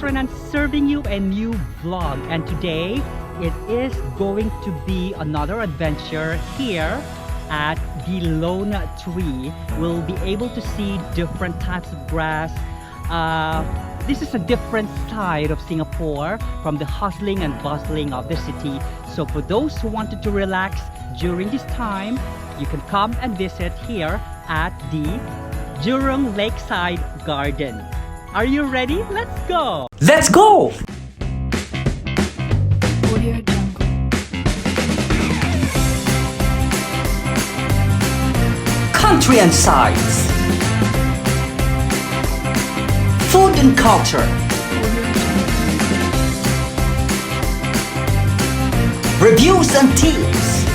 Renan serving you a new vlog, and today it is going to be another adventure here at the Lone Tree. We'll be able to see different types of grass. This is a different side of Singapore from the hustling and bustling of the city. So for those who wanted to relax during this time, you can come and visit here at the Jurong Lakeside Garden. Are you ready? Let's go! Let's go! Country and sights, food and culture, reviews and tips.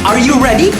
Are you ready?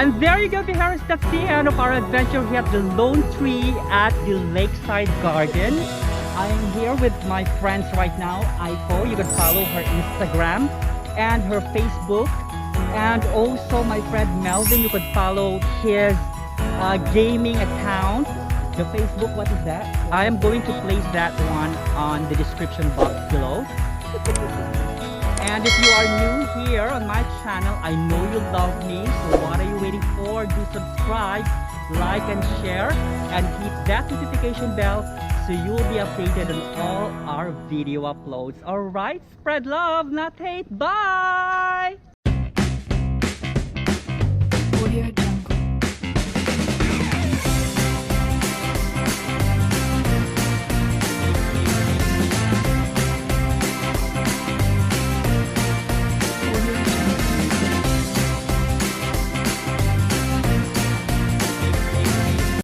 And there you go, Viharis. That's the end of our adventure here at the Lone Tree at the Lakeside Garden. I am here with my friends right now. Aiko, you can follow her Instagram and her Facebook. And also my friend Melvin, you could follow his gaming account. The Facebook, what is that? I am going to place that one on the description box below. And if you are new here on my channel, I know you love me, so what are you waiting for? Do subscribe, like and share, and hit that notification bell so you will be updated on all our video uploads. Alright, spread love, not hate. Bye!